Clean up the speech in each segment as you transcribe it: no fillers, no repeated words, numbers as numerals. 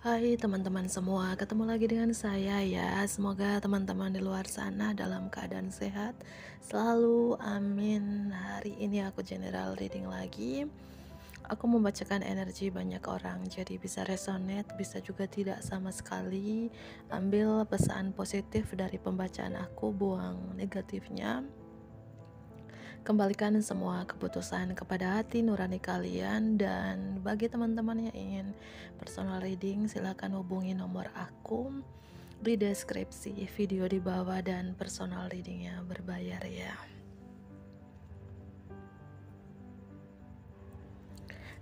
Hai teman-teman semua, ketemu lagi dengan saya ya. Semoga teman-teman di luar sana dalam keadaan sehat selalu, amin. Hari ini aku general reading lagi. Aku membacakan energi banyak orang, jadi bisa resonate, bisa juga tidak sama sekali. Ambil pesan positif dari pembacaan aku, buang negatifnya. Kembalikan semua keputusan kepada hati nurani kalian. Dan bagi teman-teman yang ingin personal reading, silakan hubungi nomor aku di deskripsi video di bawah, dan personal readingnya berbayar ya.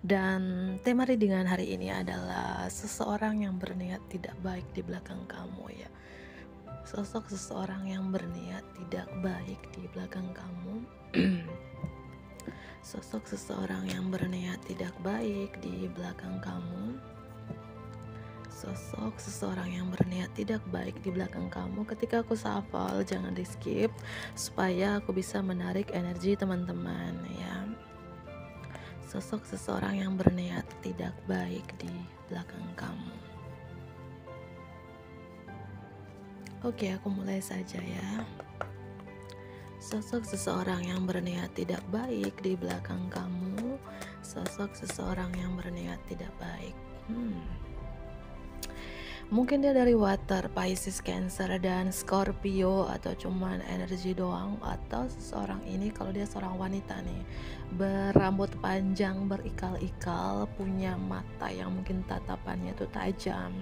Dan tema readingan hari ini adalah seseorang yang berniat tidak baik di belakang kamu ya. Sosok seseorang yang berniat tidak baik di belakang kamu. Sosok seseorang yang berniat tidak baik di belakang kamu. Sosok seseorang yang berniat tidak baik di belakang kamu. Ketika aku shuffle, jangan di skip supaya aku bisa menarik energi teman-teman ya. Sosok seseorang yang berniat tidak baik di belakang kamu. Oke, aku mulai saja ya. Sosok seseorang yang berniat tidak baik di belakang kamu. Sosok seseorang yang berniat tidak baik. Mungkin dia dari water, Pisces, Cancer, dan Scorpio, atau cuman energi doang. Atau seseorang ini kalau dia seorang wanita nih, berambut panjang, berikal-ikal, punya mata yang mungkin tatapannya tuh tajam,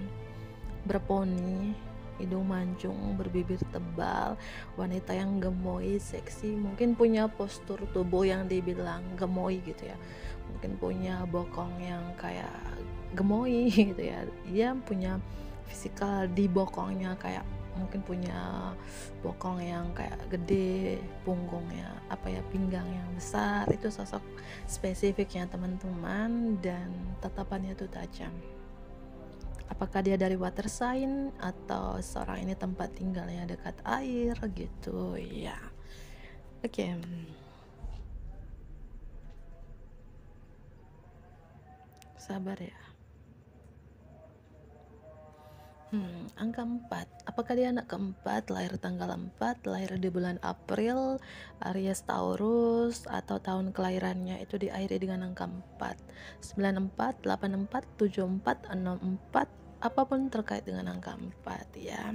berponi, hidung mancung, berbibir tebal, wanita yang gemoy, seksi, mungkin punya postur tubuh yang dibilang gemoy gitu ya, mungkin punya bokong yang kayak gemoy gitu ya, dia punya fisikal di bokongnya, kayak mungkin punya bokong yang kayak gede, punggungnya pinggang yang besar. Itu sosok spesifiknya teman-teman, dan tatapannya tuh tajam. Apakah dia dari water sign atau seorang ini tempat tinggalnya dekat air gitu ya. Oke. Sabar ya. Angka 4. Apakah dia anak keempat, lahir tanggal 4, lahir di bulan April, Aries, Taurus, atau tahun kelahirannya itu diakhiri dengan angka 4, 94, 84, 74, 64, apapun terkait dengan angka 4 ya.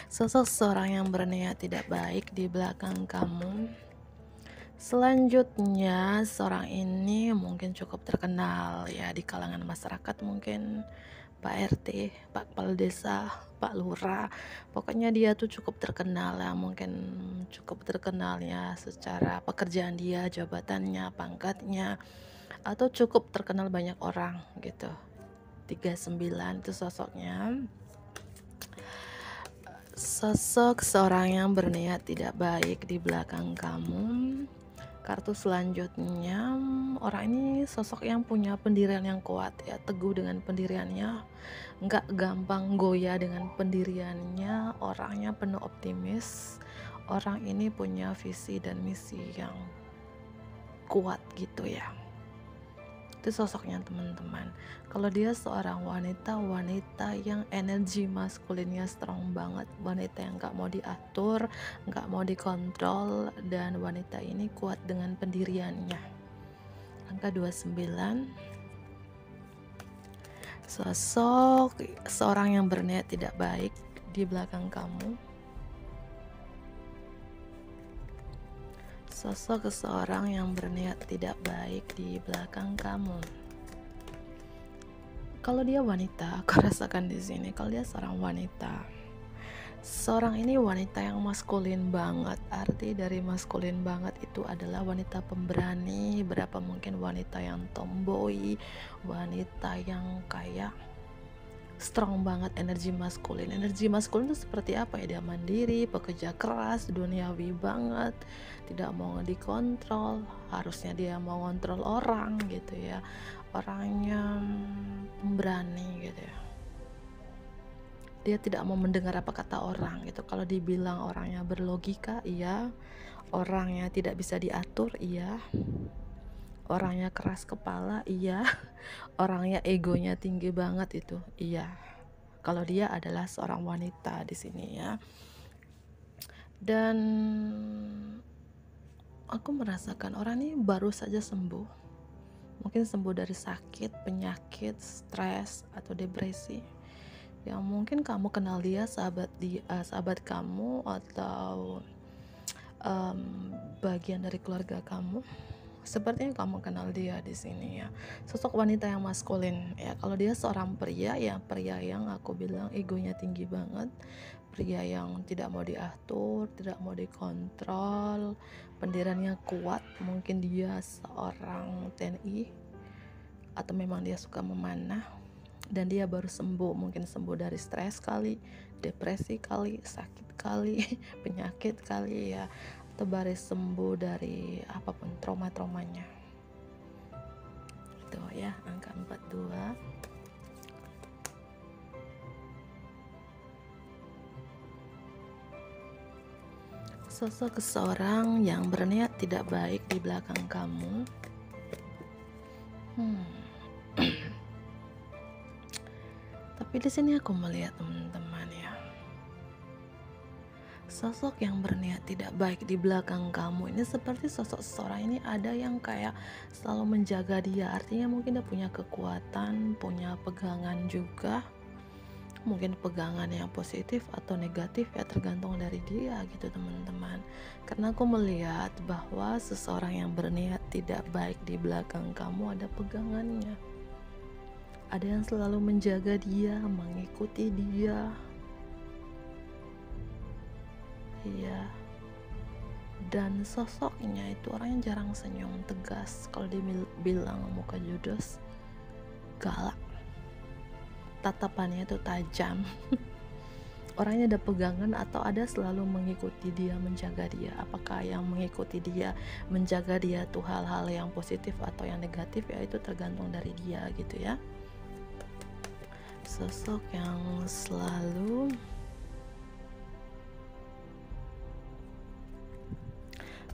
Sosok seorang yang berniat tidak baik di belakang kamu. Selanjutnya, seorang ini mungkin cukup terkenal ya di kalangan masyarakat, mungkin Pak RT, Pak Kepala Desa, Pak Lurah. Pokoknya dia tuh cukup terkenal ya, mungkin cukup terkenalnya secara pekerjaan dia, jabatannya, pangkatnya, atau cukup terkenal banyak orang gitu. 39 itu sosoknya. Sosok seorang yang berniat tidak baik di belakang kamu. Kartu selanjutnya, orang ini sosok yang punya pendirian yang kuat ya, teguh dengan pendiriannya, nggak gampang goyah dengan pendiriannya, orangnya penuh optimis. Orang ini punya visi dan misi yang kuat gitu ya. Itu sosoknya teman-teman. Kalau dia seorang wanita yang energi maskulinnya strong banget, wanita yang gak mau diatur, gak mau dikontrol, dan wanita ini kuat dengan pendiriannya. Angka 29. Sosok seorang yang berniat tidak baik di belakang kamu. Sosok seseorang yang berniat tidak baik di belakang kamu. Kalau dia wanita, aku rasakan di sini. Kalau dia seorang wanita, seorang ini wanita yang maskulin banget. Arti dari maskulin banget itu adalah wanita pemberani. Berapa mungkin wanita yang tomboy, wanita yang kayak strong banget energi maskulin. Energi maskulin itu seperti apa ya? Dia mandiri, pekerja keras, duniawi banget, tidak mau dikontrol. Harusnya dia mau ngontrol orang gitu ya. Orangnya pemberani gitu ya. Dia tidak mau mendengar apa kata orang gitu. Kalau dibilang orangnya berlogika, iya. Orangnya tidak bisa diatur, iya. Orangnya keras kepala, iya. Orangnya egonya tinggi banget itu, iya. Kalau dia adalah seorang wanita di sini ya. Dan aku merasakan orang ini baru saja sembuh. Mungkin sembuh dari sakit, penyakit, stres, atau depresi. Yang mungkin kamu kenal dia, sahabat kamu, atau bagian dari keluarga kamu. Sepertinya kamu kenal dia di sini ya. Sosok wanita yang maskulin ya. Kalau dia seorang pria ya, pria yang aku bilang egonya tinggi banget, pria yang tidak mau diatur, tidak mau dikontrol, pendiriannya kuat. Mungkin dia seorang TNI atau memang dia suka memanah, dan dia baru sembuh, mungkin sembuh dari stres kali, depresi kali, sakit kali, penyakit kali ya, atau baru sembuh dari apapun trauma-traumanya. Itu ya, angka 42. Sosok seseorang yang berniat tidak baik di belakang kamu. Tapi di sini aku melihat teman-teman ya, sosok yang berniat tidak baik di belakang kamu ini seperti sosok seseorang ini ada yang kayak selalu menjaga dia. Artinya mungkin dia punya kekuatan, punya pegangan juga. Mungkin pegangan yang positif atau negatif ya, tergantung dari dia gitu teman-teman. Karena aku melihat bahwa seseorang yang berniat tidak baik di belakang kamu ada pegangannya. Ada yang selalu menjaga dia, mengikuti dia. Iya. Dan sosoknya itu orang yang jarang senyum, tegas. Kalau dia bilang muka judes, galak. Tatapannya itu tajam. Orangnya ada pegangan atau ada selalu mengikuti dia, menjaga dia. Apakah yang mengikuti dia, menjaga dia tuh hal-hal yang positif atau yang negatif ya, itu tergantung dari dia gitu ya. Sosok yang selalu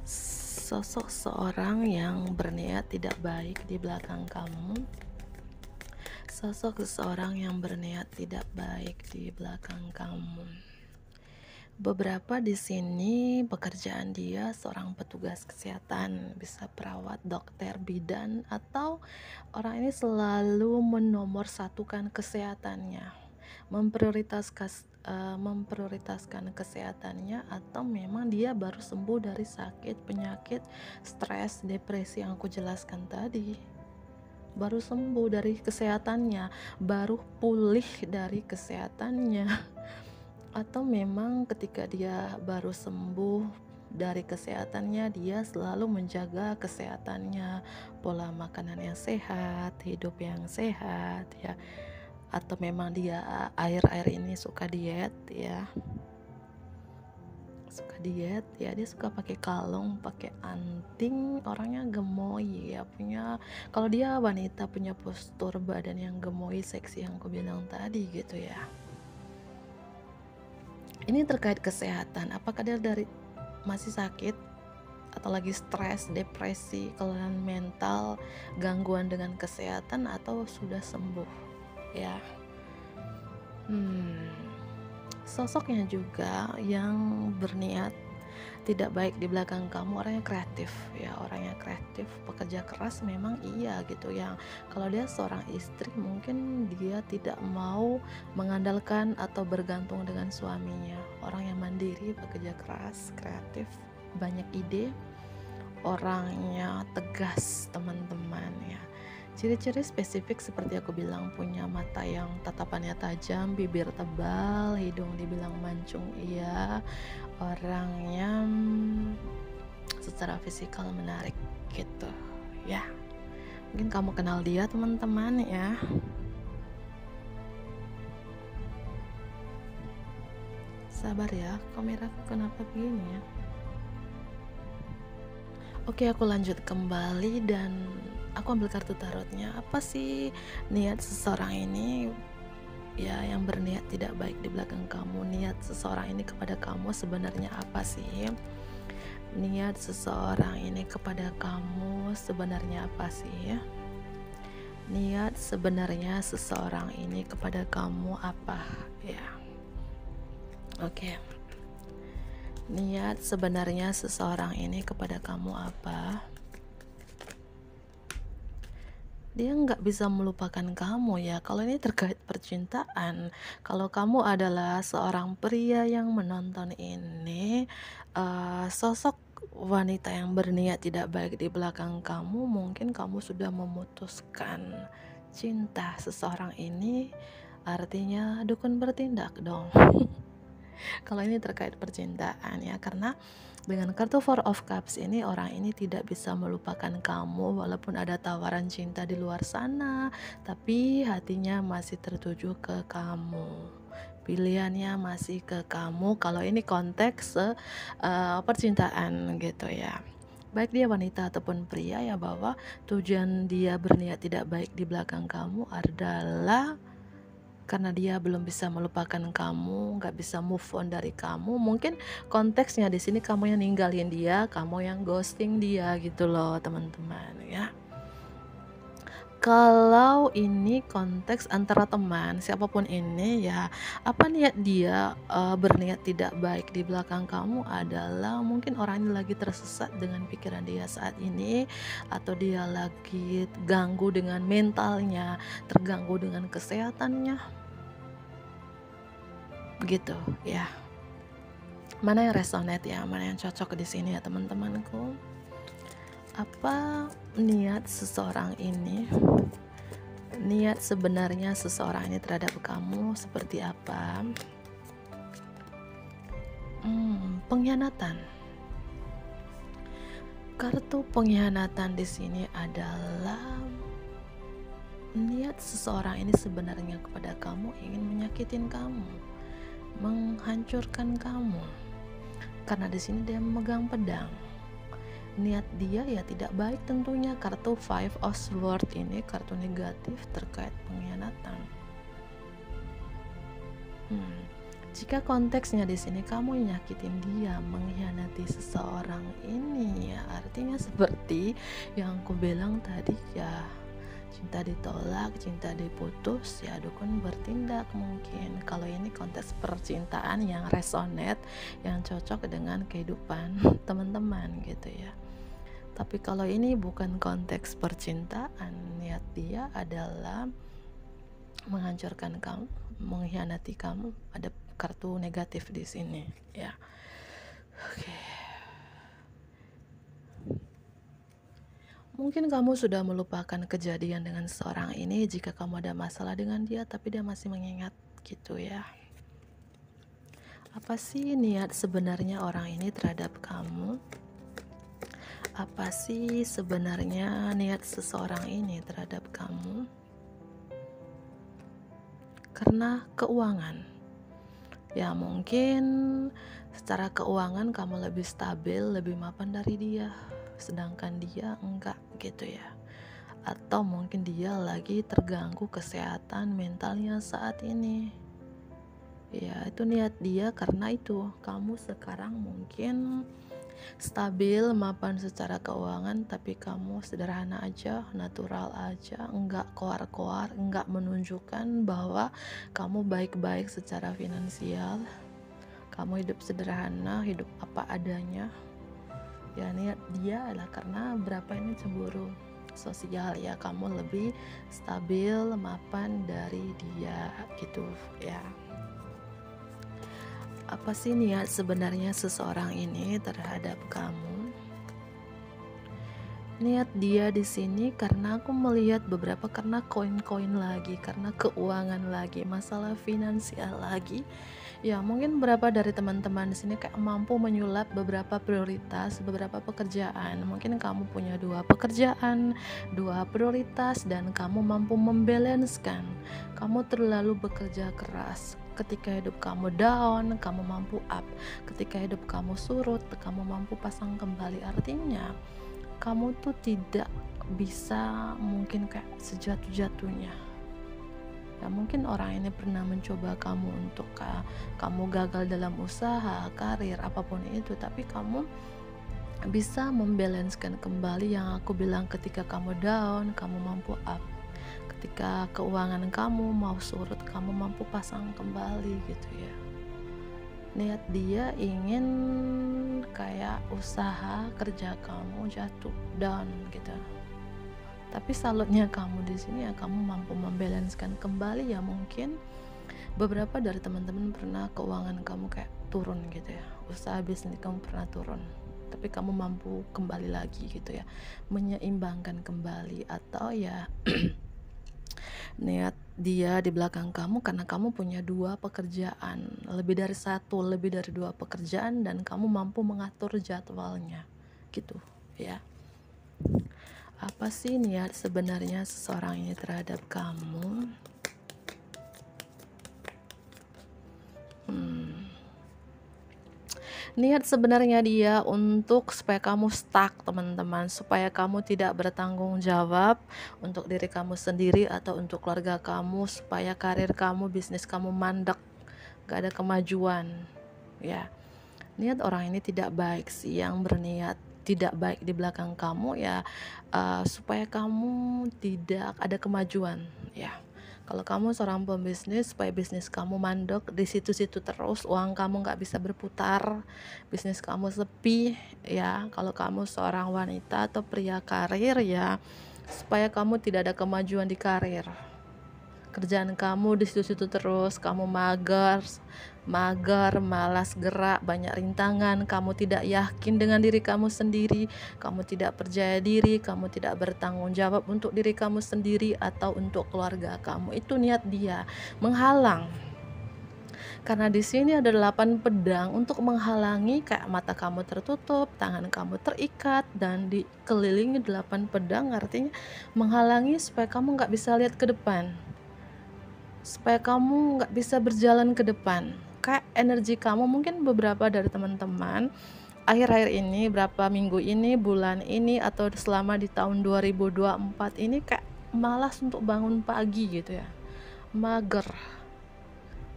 sosok seorang yang berniat tidak baik di belakang kamu. Sosok seseorang yang berniat tidak baik di belakang kamu. Beberapa di sini pekerjaan dia seorang petugas kesehatan, bisa perawat, dokter, bidan, atau orang ini selalu menomorsatukan kesehatannya, memprioritaskan kesehatannya, atau memang dia baru sembuh dari sakit, penyakit, stres, depresi yang aku jelaskan tadi. Baru sembuh dari kesehatannya, baru pulih dari kesehatannya. Atau memang ketika dia baru sembuh dari kesehatannya, dia selalu menjaga kesehatannya, pola makanan yang sehat, hidup yang sehat ya. Atau memang dia akhir-akhir ini suka diet ya, dia suka pakai kalung, pakai anting, orangnya gemoy ya, kalau dia wanita punya postur badan yang gemoy, seksi yang aku bilang tadi gitu ya. Ini terkait kesehatan, apakah dia masih sakit atau lagi stres, depresi, kelelahan mental, gangguan dengan kesehatan, atau sudah sembuh ya. Sosoknya juga yang berniat tidak baik di belakang kamu, orangnya kreatif ya, orangnya kreatif, pekerja keras memang iya gitu ya. Kalau dia seorang istri, mungkin dia tidak mau mengandalkan atau bergantung dengan suaminya. Orang yang mandiri, pekerja keras, kreatif, banyak ide, orangnya tegas teman-teman ya. Ciri-ciri spesifik seperti aku bilang, punya mata yang tatapannya tajam, bibir tebal, hidung dibilang mancung iya, orangnya secara fisikal menarik gitu ya. Mungkin kamu kenal dia teman-teman ya. Sabar ya, kameraku kenapa begini ya. Oke, aku lanjut kembali dan aku ambil kartu tarotnya. Apa sih niat seseorang ini ya, yang berniat tidak baik di belakang kamu? Niat seseorang ini kepada kamu sebenarnya apa sih? Niat seseorang ini kepada kamu sebenarnya apa sih ya? Niat sebenarnya seseorang ini kepada kamu apa ya? Oke. Niat sebenarnya seseorang ini kepada kamu apa? Dia nggak bisa melupakan kamu ya. Kalau ini terkait percintaan, kalau kamu adalah seorang pria yang menonton ini, sosok wanita yang berniat tidak baik di belakang kamu, mungkin kamu sudah memutuskan cinta seseorang ini, artinya dukun bertindak dong. Kalau ini terkait percintaan ya, karena dengan kartu Four of Cups ini, orang ini tidak bisa melupakan kamu walaupun ada tawaran cinta di luar sana, tapi hatinya masih tertuju ke kamu. Pilihannya masih ke kamu kalau ini konteks percintaan gitu ya. Baik dia wanita ataupun pria ya, bahwa tujuan dia berniat tidak baik di belakang kamu adalah karena dia belum bisa melupakan kamu, nggak bisa move on dari kamu. Mungkin konteksnya di sini kamu yang ninggalin dia, kamu yang ghosting dia gitu loh teman-teman ya. Kalau ini konteks antara teman, siapapun ini ya, apa niat dia berniat tidak baik di belakang kamu adalah mungkin orang ini lagi tersesat dengan pikiran dia saat ini, atau dia lagi ganggu dengan mentalnya, terganggu dengan kesehatannya, begitu ya. Mana yang resonate ya, mana yang cocok di sini ya teman-temanku. Apa niat seseorang ini, niat sebenarnya seseorang ini terhadap kamu seperti apa? Pengkhianatan. Kartu pengkhianatan di sini adalah niat seseorang ini sebenarnya kepada kamu ingin menyakitin kamu, menghancurkan kamu, karena di sini dia memegang pedang. Niat dia ya tidak baik tentunya. Kartu Five of Swords ini kartu negatif terkait pengkhianatan. Jika konteksnya di sini kamu nyakitin dia, mengkhianati seseorang ini ya, artinya seperti yang aku bilang tadi ya, cinta ditolak, cinta diputus ya, dukun bertindak mungkin. Kalau ini konteks percintaan yang resonate, yang cocok dengan kehidupan teman-teman gitu ya. Tapi kalau ini bukan konteks percintaan, niat dia adalah menghancurkan kamu, mengkhianati kamu. Ada kartu negatif di sini ya. Oke. Mungkin kamu sudah melupakan kejadian dengan seorang ini jika kamu ada masalah dengan dia, tapi dia masih mengingat gitu ya. Apa sih niat sebenarnya orang ini terhadap kamu? Apa sih sebenarnya niat seseorang ini terhadap kamu? Karena keuangan. Ya mungkin secara keuangan kamu lebih stabil, lebih mapan dari dia, sedangkan dia enggak gitu ya. Atau mungkin dia lagi terganggu kesehatan mentalnya saat ini. Ya itu niat dia, karena itu kamu sekarang mungkin stabil, mapan secara keuangan, tapi kamu sederhana aja, natural aja, enggak koar-koar, enggak menunjukkan bahwa kamu baik-baik secara finansial. Kamu hidup sederhana, hidup apa adanya. Ya niat dia adalah karena berapa ini cemburu sosial ya, kamu lebih stabil, mapan dari dia gitu ya. Apa sih niat sebenarnya seseorang ini terhadap kamu? Niat dia di sini karena aku melihat beberapa, karena koin-koin lagi, karena keuangan lagi, masalah finansial lagi. Ya mungkin beberapa dari teman-teman di sini kayak mampu menyulap beberapa prioritas, beberapa pekerjaan. Mungkin kamu punya 2 pekerjaan, 2 prioritas, dan kamu mampu membalanskan. Kamu terlalu bekerja keras. Ketika hidup kamu down, kamu mampu up. Ketika hidup kamu surut, kamu mampu pasang kembali. Artinya kamu tuh tidak bisa mungkin kayak sejatuh-jatuhnya ya. Mungkin orang ini pernah mencoba kamu untuk kamu gagal dalam usaha, karir, apapun itu, tapi kamu bisa membalancekan kembali yang aku bilang, ketika kamu down, kamu mampu up. Ketika keuangan kamu mau surut, kamu mampu pasang kembali gitu ya. Niat dia ingin kayak usaha kerja kamu jatuh down gitu. Tapi salutnya kamu di sini ya, kamu mampu membalancekan kembali ya. Mungkin beberapa dari teman-teman pernah keuangan kamu kayak turun gitu ya, usaha bisnis kamu pernah turun, tapi kamu mampu kembali lagi gitu ya, menyeimbangkan kembali. Atau ya niat dia di belakang kamu karena kamu punya 2 pekerjaan, lebih dari 1, lebih dari 2 pekerjaan, dan kamu mampu mengatur jadwalnya gitu ya. Apa sih niat sebenarnya seseorang ini terhadap kamu? Niat sebenarnya dia untuk supaya kamu stuck, teman-teman, supaya kamu tidak bertanggung jawab untuk diri kamu sendiri atau untuk keluarga kamu, supaya karir kamu, bisnis kamu mandek, gak ada kemajuan ya. Niat orang ini tidak baik sih, yang berniat tidak baik di belakang kamu ya, supaya kamu tidak ada kemajuan ya. Kalau kamu seorang pembisnis, supaya bisnis kamu mandek di situ-situ terus, uang kamu nggak bisa berputar, bisnis kamu sepi ya. Kalau kamu seorang wanita atau pria karir ya, supaya kamu tidak ada kemajuan di karir. Kerjaan kamu di situ-situ terus, kamu mager, malas gerak, banyak rintangan, kamu tidak yakin dengan diri kamu sendiri, kamu tidak percaya diri, kamu tidak bertanggung jawab untuk diri kamu sendiri atau untuk keluarga kamu. Itu niat dia menghalang. Karena di sini ada 8 pedang untuk menghalangi, kayak mata kamu tertutup, tangan kamu terikat, dan dikelilingi 8 pedang, artinya menghalangi supaya kamu nggak bisa lihat ke depan, supaya kamu nggak bisa berjalan ke depan. Kayak energi kamu, mungkin beberapa dari teman-teman akhir-akhir ini, berapa minggu ini, bulan ini, atau selama di tahun 2024 ini kayak malas untuk bangun pagi gitu ya, mager,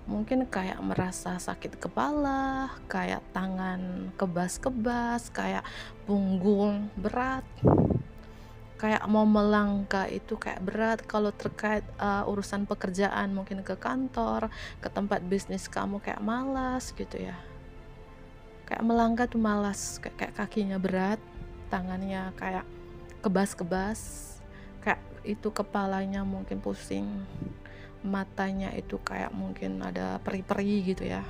mungkin kayak merasa sakit kepala, kayak tangan kebas-kebas, kayak punggung berat, kayak mau melangkah itu kayak berat. Kalau terkait urusan pekerjaan, mungkin ke kantor, ke tempat bisnis kamu kayak malas gitu ya, kayak melangkah tuh malas, kayak kakinya berat, tangannya kayak kebas-kebas, kayak itu kepalanya mungkin pusing, matanya itu kayak mungkin ada peri-peri gitu ya,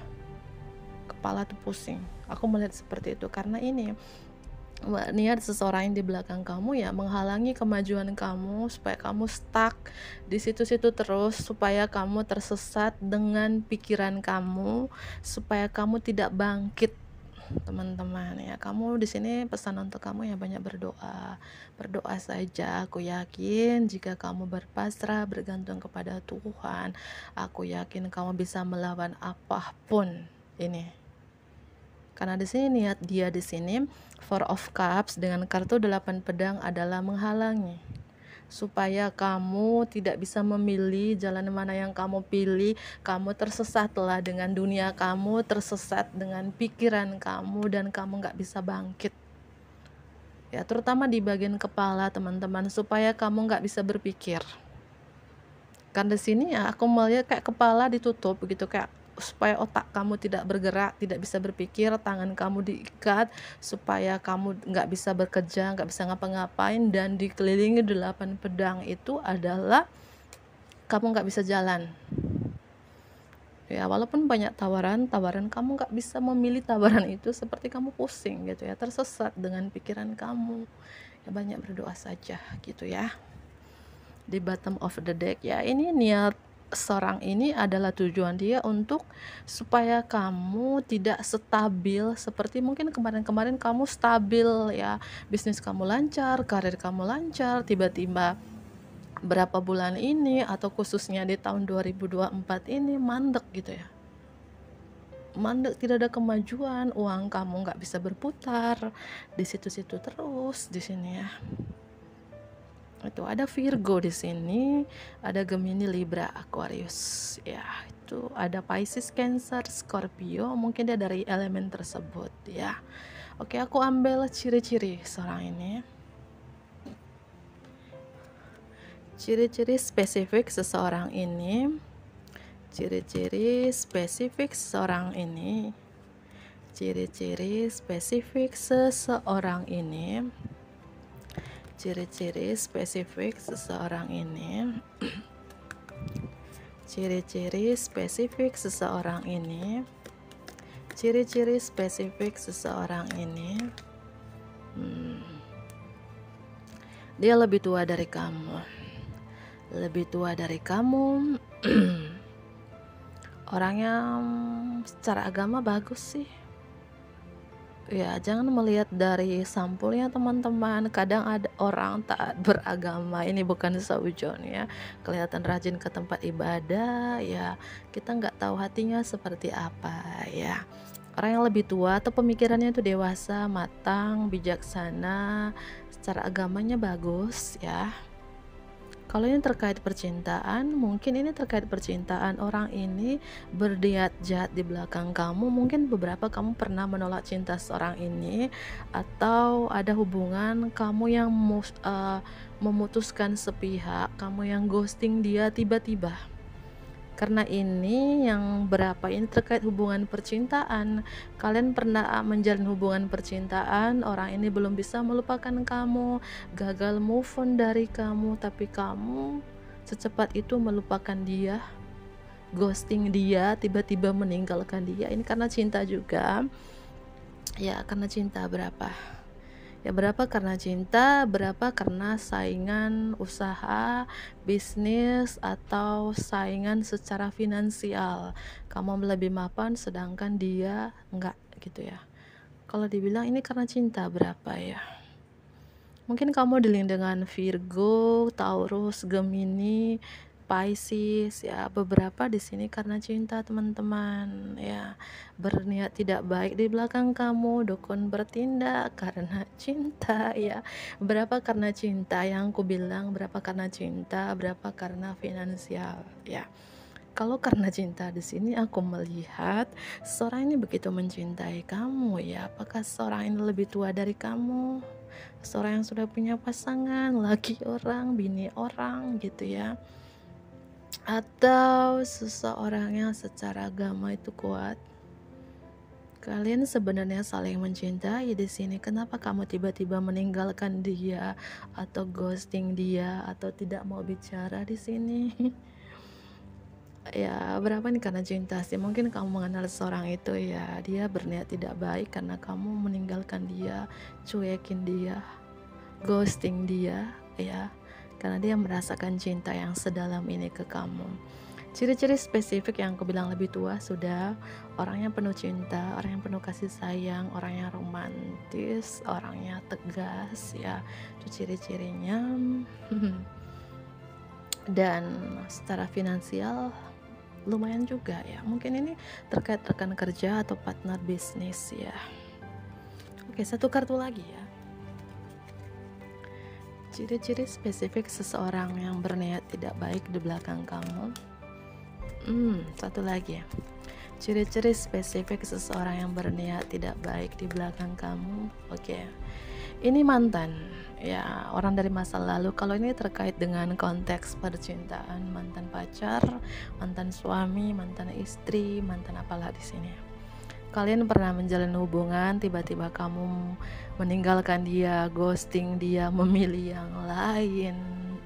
kepala tuh pusing. Aku melihat seperti itu karena ini niat seseorang yang di belakang kamu ya, menghalangi kemajuan kamu, supaya kamu stuck di situ-situ terus, supaya kamu tersesat dengan pikiran kamu, supaya kamu tidak bangkit, teman-teman ya. Kamu di sini, pesan untuk kamu ya, banyak berdoa, berdoa saja. Aku yakin jika kamu berpasrah, bergantung kepada Tuhan, aku yakin kamu bisa melawan apapun ini. Karena di sini niat dia di sini Four of Cups dengan kartu 8 pedang adalah menghalangi supaya kamu tidak bisa memilih jalan mana yang kamu pilih. Kamu tersesatlah dengan dunia kamu, tersesat dengan pikiran kamu, dan kamu gak bisa bangkit ya, terutama di bagian kepala, teman-teman, supaya kamu gak bisa berpikir. Karena di sini ya aku melihat kayak kepala ditutup gitu, kayak supaya otak kamu tidak bergerak, tidak bisa berpikir, tangan kamu diikat supaya kamu nggak bisa bekerja, nggak bisa ngapa-ngapain, dan dikelilingi 8 pedang itu adalah kamu nggak bisa jalan ya. Walaupun banyak tawaran, kamu nggak bisa memilih tawaran itu, seperti kamu pusing gitu ya, tersesat dengan pikiran kamu ya. Banyak berdoa saja gitu ya. Di bottom of the deck ya, ini niat seorang ini adalah tujuan dia untuk supaya kamu tidak stabil seperti mungkin kemarin-kemarin kamu stabil ya, bisnis kamu lancar, karir kamu lancar, tiba-tiba berapa bulan ini atau khususnya di tahun 2024 ini mandek gitu ya, mandek, tidak ada kemajuan, uang kamu nggak bisa berputar di situ-situ terus di sini ya. Itu ada Virgo di sini, ada Gemini, Libra, Aquarius ya. itu ada Pisces, Cancer, Scorpio, mungkin dia dari elemen tersebut ya. Oke, aku ambil ciri-ciri seorang ini. Ciri-ciri spesifik seseorang ini. Ciri-ciri spesifik seseorang ini. Ciri-ciri spesifik seseorang ini. Ciri-ciri spesifik seseorang ini. Ciri-ciri spesifik seseorang ini. Ciri-ciri spesifik seseorang ini. Dia lebih tua dari kamu. Lebih tua dari kamu. Orangnya secara agama bagus sih. Ya, jangan melihat dari sampulnya teman-teman. Kadang ada orang taat beragama, ini bukan seujon ya. Kelihatan rajin ke tempat ibadah, ya kita nggak tahu hatinya seperti apa ya. Orang yang lebih tua atau pemikirannya itu dewasa, matang, bijaksana, secara agamanya bagus ya. Kalau ini terkait percintaan, mungkin ini terkait percintaan, orang ini berniat jahat di belakang kamu. Mungkin beberapa kamu pernah menolak cinta seorang ini, atau ada hubungan kamu yang memutuskan sepihak, kamu yang ghosting dia tiba-tiba. Karena ini yang berapa ini terkait hubungan percintaan. Kalian pernah menjalin hubungan percintaan, orang ini belum bisa melupakan kamu, gagal move on dari kamu, tapi kamu secepat itu melupakan dia, ghosting dia, tiba-tiba meninggalkan dia. Ini karena cinta juga ya, karena cinta. Berapa ya, berapa karena cinta, berapa karena saingan usaha, bisnis, atau saingan secara finansial. Kamu lebih mapan sedangkan dia enggak gitu ya. Kalau dibilang ini karena cinta, berapa ya? Mungkin kamu dealing dengan Virgo, Taurus, Gemini, Pisces ya. Beberapa di sini karena cinta teman-teman ya, berniat tidak baik di belakang kamu, dukun bertindak karena cinta ya. Berapa karena cinta yang aku bilang, berapa karena cinta, berapa karena finansial ya. Kalau karena cinta di sini aku melihat seorang ini begitu mencintai kamu ya. Apakah seorang ini lebih tua dari kamu? Seorang yang sudah punya pasangan, laki orang, bini orang gitu ya. Atau seseorang yang secara agama itu kuat. Kalian sebenarnya saling mencintai di sini. Kenapa kamu tiba-tiba meninggalkan dia atau ghosting dia atau tidak mau bicara di sini? Ya, berapa nih karena cinta sih. Mungkin kamu mengenal seorang itu ya, dia berniat tidak baik karena kamu meninggalkan dia, cuekin dia, ghosting dia ya. Karena dia merasakan cinta yang sedalam ini ke kamu. Ciri-ciri spesifik yang aku bilang lebih tua sudah, orangnya penuh cinta, orang yang penuh kasih sayang, orang yang romantis, orangnya tegas ya. Itu ciri-cirinya. Dan secara finansial lumayan juga ya. Mungkin ini terkait rekan kerja atau partner bisnis ya. Oke, satu kartu lagi ya. Ciri-ciri spesifik seseorang yang berniat tidak baik di belakang kamu. Satu lagi ya. Ciri-ciri spesifik seseorang yang berniat tidak baik di belakang kamu. Oke. Ini mantan ya, orang dari masa lalu. Kalau ini terkait dengan konteks percintaan, mantan pacar, mantan suami, mantan istri, mantan apalah di sini. Kalian pernah menjalin hubungan, tiba-tiba kamu meninggalkan dia, ghosting dia, memilih yang lain,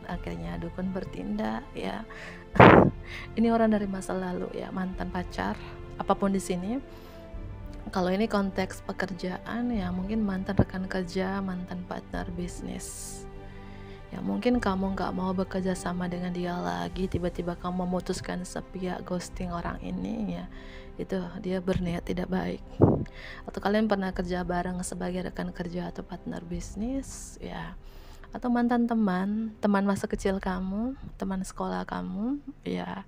akhirnya dukun bertindak ya. Ini orang dari masa lalu ya, mantan pacar, apapun di sini. Kalau ini konteks pekerjaan ya, mungkin mantan rekan kerja, mantan partner bisnis. Ya mungkin kamu gak mau bekerja sama dengan dia lagi, tiba-tiba kamu memutuskan sepihak ghosting orang ini ya, itu dia berniat tidak baik. Atau kalian pernah kerja bareng sebagai rekan kerja atau partner bisnis ya, atau mantan teman masa kecil kamu, teman sekolah kamu ya,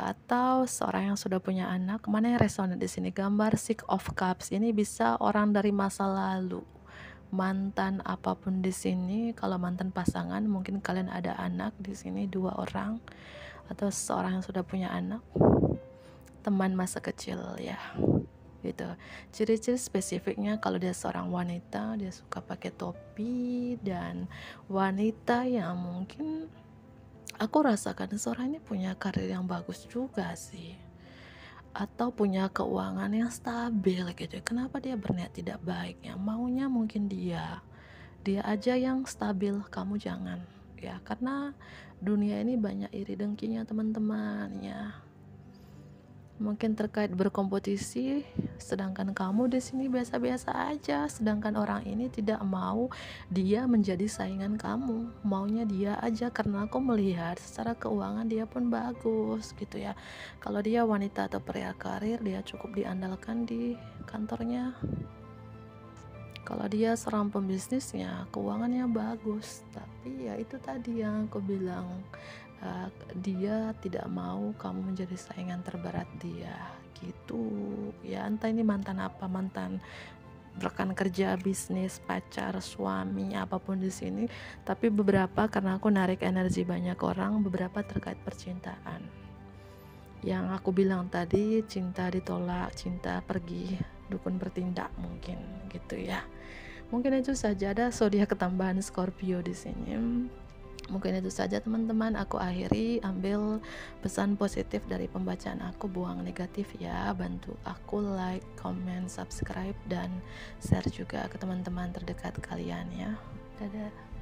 atau seorang yang sudah punya anak. Mana yang resonan di sini? Gambar Six of Cups ini bisa orang dari masa lalu, mantan apapun di sini. Kalau mantan pasangan, mungkin kalian ada anak di sini 2 orang atau seseorang yang sudah punya anak, teman masa kecil ya. Gitu. Ciri-ciri spesifiknya kalau dia seorang wanita, dia suka pakai topi, dan wanita yang mungkin aku rasakan seorang ini punya karir yang bagus juga sih, atau punya keuangan yang stabil gitu. Kenapa dia berniat tidak baik ya? Maunya mungkin dia aja yang stabil, kamu jangan ya, karena dunia ini banyak iri dengkinya teman-teman ya. Mungkin terkait berkompetisi, sedangkan kamu di sini biasa-biasa aja, sedangkan orang ini tidak mau dia menjadi saingan kamu, maunya dia aja. Karena aku melihat secara keuangan dia pun bagus gitu ya. Kalau dia wanita atau pria karir, dia cukup diandalkan di kantornya. Kalau dia seorang pembisnisnya, keuangannya bagus, tapi ya itu tadi yang aku bilang, dia tidak mau kamu menjadi saingan terberat dia gitu ya. Entah ini mantan apa, mantan rekan kerja, bisnis, pacar, suami, apapun di sini. Tapi beberapa, karena aku narik energi banyak orang, beberapa terkait percintaan. Yang aku bilang tadi, cinta ditolak, cinta pergi, dukun bertindak mungkin gitu ya. Mungkin itu saja, ada zodiak ketambahan Scorpio di sini. Mungkin itu saja teman-teman, aku akhiri. Ambil pesan positif dari pembacaan aku, buang negatif ya. Bantu aku like, comment, subscribe, dan share juga ke teman-teman terdekat kalian ya. Dadah.